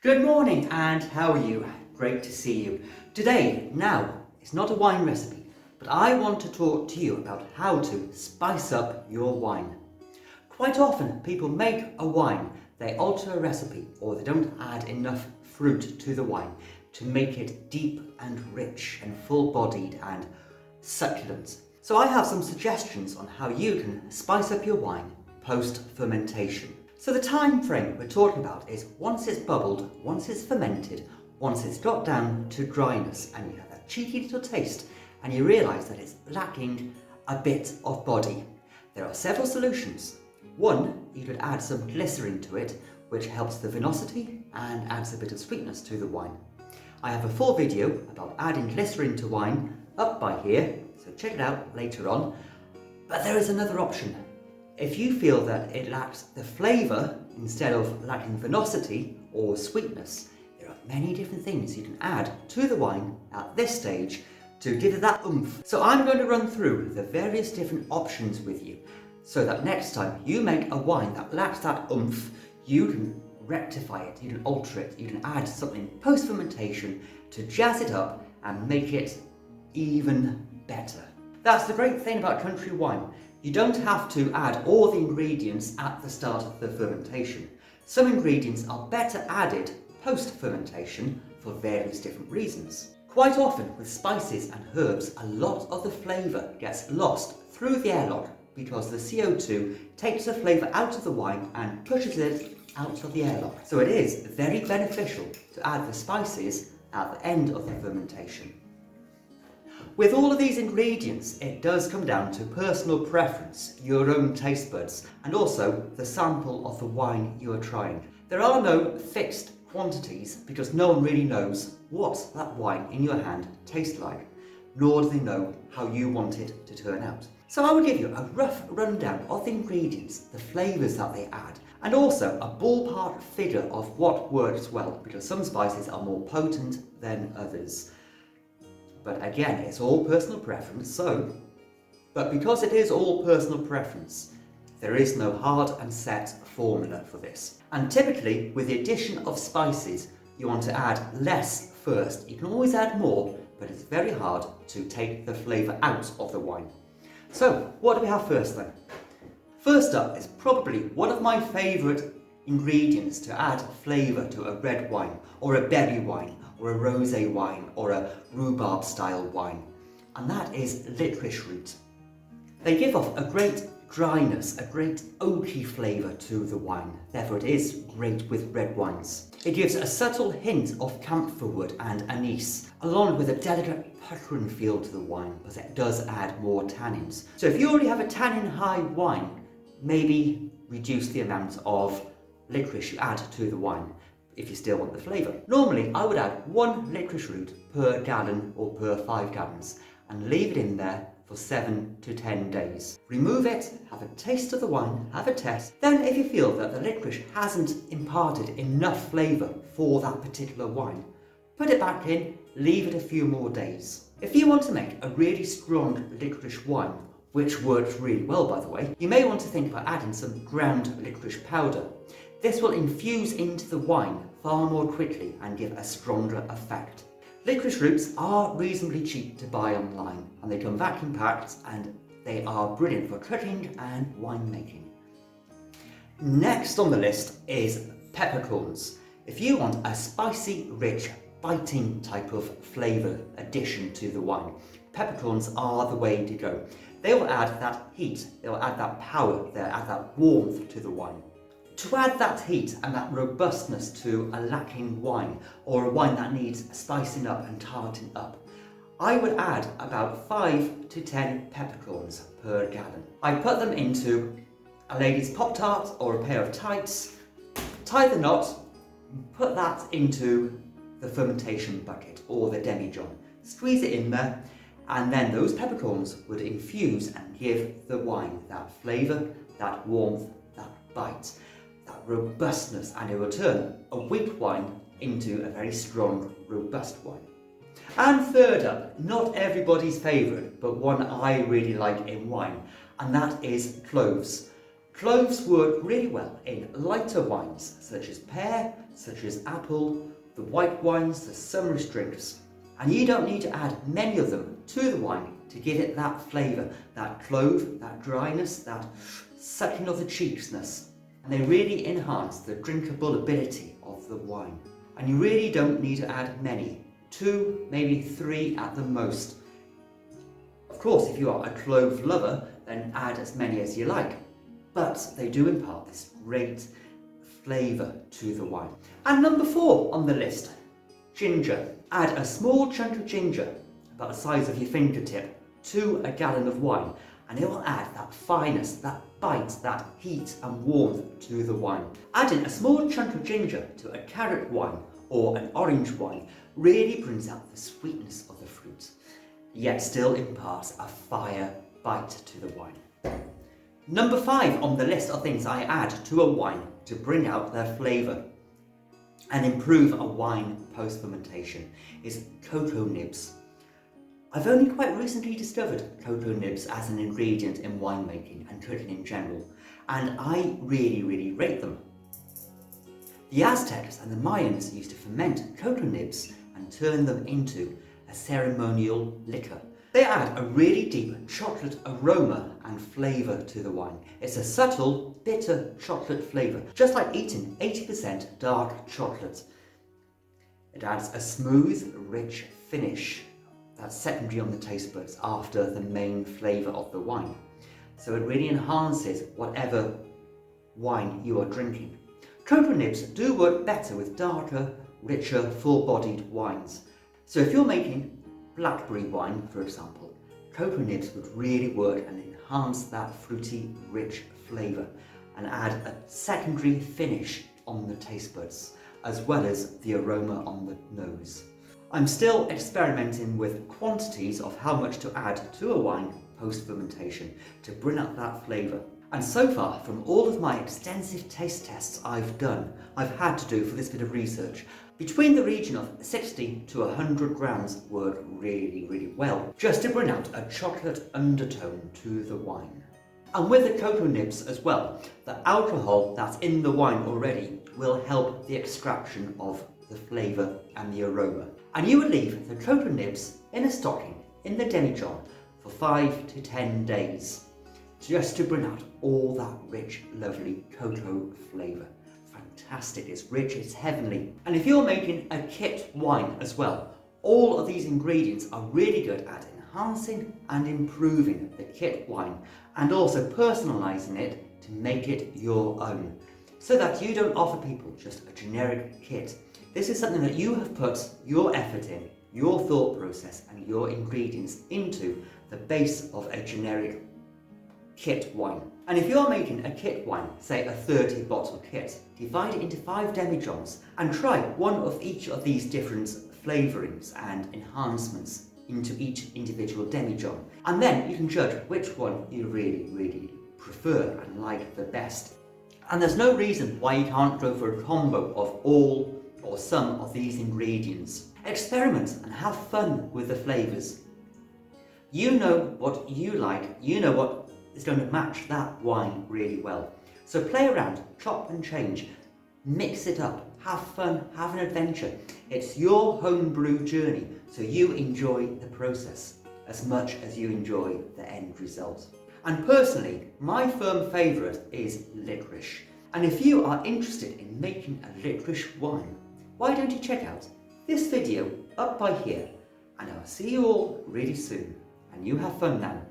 Good morning, and how are you? Great to see you. Today, it's not a wine recipe, but I want to talk to you about how to spice up your wine. Quite often people make a wine, they alter a recipe, or they don't add enough fruit to the wine to make it deep and rich and full-bodied and succulent. So I have some suggestions on how you can spice up your wine post-fermentation. So the time frame we're talking about is once it's bubbled, once it's fermented, once it's got down to dryness and you have that cheeky little taste and you realise that it's lacking a bit of body. There are several solutions. One, you could add some glycerin to it, which helps the vinosity and adds a bit of sweetness to the wine. I have a full video about adding glycerin to wine up by here, so check it out later on. But there is another option. If you feel that it lacks the flavour instead of lacking vinosity or sweetness, there are many different things you can add to the wine at this stage to give it that oomph. So I'm going to run through the various different options with you so that next time you make a wine that lacks that oomph, you can rectify it, you can alter it, you can add something post-fermentation to jazz it up and make it even better. That's the great thing about country wine. You don't have to add all the ingredients at the start of the fermentation. Some ingredients are better added post-fermentation for various different reasons. Quite often with spices and herbs, a lot of the flavour gets lost through the airlock because the CO2 takes the flavour out of the wine and pushes it out of the airlock. So it is very beneficial to add the spices at the end of the fermentation. With all of these ingredients, it does come down to personal preference, your own taste buds, and also the sample of the wine you are trying. There are no fixed quantities because no one really knows what that wine in your hand tastes like, nor do they know how you want it to turn out. So I will give you a rough rundown of the ingredients, the flavours that they add, and also a ballpark figure of what works well, because some spices are more potent than others. But again, it's all personal preference, but because it is all personal preference, there is no hard and set formula for this. And typically, with the addition of spices, you want to add less first. You can always add more, but it's very hard to take the flavour out of the wine. So, what do we have first then? First up is probably one of my favourite ingredients to add flavour to a red wine, or a berry wine, or a rosé wine, or a rhubarb style wine, and that is licorice root. They give off a great dryness, a great oaky flavour to the wine, therefore it is great with red wines. It gives a subtle hint of camphor wood and anise, along with a delicate puckering feel to the wine, because it does add more tannins. So if you already have a tannin high wine, maybe reduce the amount of licorice you add to the wine if you still want the flavour. Normally I would add 1 licorice root per gallon or per 5 gallons and leave it in there for 7 to 10 days. Remove it, have a taste of the wine, have a test. Then if you feel that the licorice hasn't imparted enough flavour for that particular wine, put it back in, leave it a few more days. If you want to make a really strong licorice wine, which works really well by the way, you may want to think about adding some ground licorice powder. This will infuse into the wine far more quickly and give a stronger effect. Licorice roots are reasonably cheap to buy online and they come vacuum packed and they are brilliant for cooking and winemaking. Next on the list is peppercorns. If you want a spicy, rich, biting type of flavour addition to the wine, peppercorns are the way to go. They will add that heat, they will add that power, they'll add that warmth to the wine. To add that heat and that robustness to a lacking wine, or a wine that needs spicing up and tarting up, I would add about 5 to 10 peppercorns per gallon. I put them into a lady's Pop-Tart or a pair of tights, tie the knot, put that into the fermentation bucket or the demijohn, squeeze it in there, and then those peppercorns would infuse and give the wine that flavour, that warmth, that bite, that robustness, and it will turn a weak wine into a very strong, robust wine. And third up, not everybody's favourite, but one I really like in wine, and that is cloves. Cloves work really well in lighter wines such as pear, such as apple, the white wines, the summer's drinks. And you don't need to add many of them to the wine to give it that flavour, that clove, that dryness, that sucking of the cheapsness. And they really enhance the drinkable ability of the wine. And you really don't need to add many, 2, maybe 3 at the most. Of course, if you are a clove lover, then add as many as you like. But they do impart this great flavour to the wine. And number 4 on the list, ginger. Add a small chunk of ginger, about the size of your fingertip, to a gallon of wine, and it will add that fineness, that bite, that heat and warmth to the wine. Adding a small chunk of ginger to a carrot wine or an orange wine really brings out the sweetness of the fruit, yet still imparts a fire bite to the wine. Number 5 on the list of things I add to a wine to bring out their flavour and improve a wine post-fermentation is cocoa nibs. I've only quite recently discovered cocoa nibs as an ingredient in winemaking and cooking in general, and I really rate them. The Aztecs and the Mayans used to ferment cocoa nibs and turn them into a ceremonial liquor. They add a really deep chocolate aroma and flavour to the wine. It's a subtle, bitter chocolate flavour, just like eating 80% dark chocolate. It adds a smooth, rich finish that's secondary on the taste buds after the main flavour of the wine. So it really enhances whatever wine you are drinking. Cocoa nibs do work better with darker, richer, full-bodied wines. So if you're making blackberry wine, for example, cocoa nibs would really work and enhance that fruity, rich flavour and add a secondary finish on the taste buds, as well as the aroma on the nose. I'm still experimenting with quantities of how much to add to a wine post-fermentation to bring out that flavour. And so far, from all of my extensive taste tests I've had to do for this bit of research, between the region of 60 to 100 grams work really well, just to bring out a chocolate undertone to the wine. And with the cocoa nibs as well, the alcohol that's in the wine already will help the extraction of the flavour and the aroma. And you would leave the cocoa nibs in a stocking in the demijohn for 5 to 10 days, just to bring out all that rich, lovely cocoa flavour. Fantastic, it's rich, it's heavenly. And if you're making a kit wine as well, all of these ingredients are really good at enhancing and improving the kit wine and also personalising it to make it your own, so that you don't offer people just a generic kit. This is something that you have put your effort in, your thought process and your ingredients into the base of a generic kit wine. And if you're making a kit wine, say a 30 bottle kit, divide it into 5 demijohns and try one of each of these different flavourings and enhancements into each individual demijohn. And then you can judge which one you really prefer and like the best. And there's no reason why you can't go for a combo of all or some of these ingredients. Experiment and have fun with the flavours. You know what you like, you know what is going to match that wine really well. So play around, chop and change, mix it up, have fun, have an adventure. It's your homebrew journey, so you enjoy the process as much as you enjoy the end result. And personally, my firm favourite is licorice. And if you are interested in making a licorice wine, why don't you check out this video up by here, and I'll see you all really soon. And you have fun now.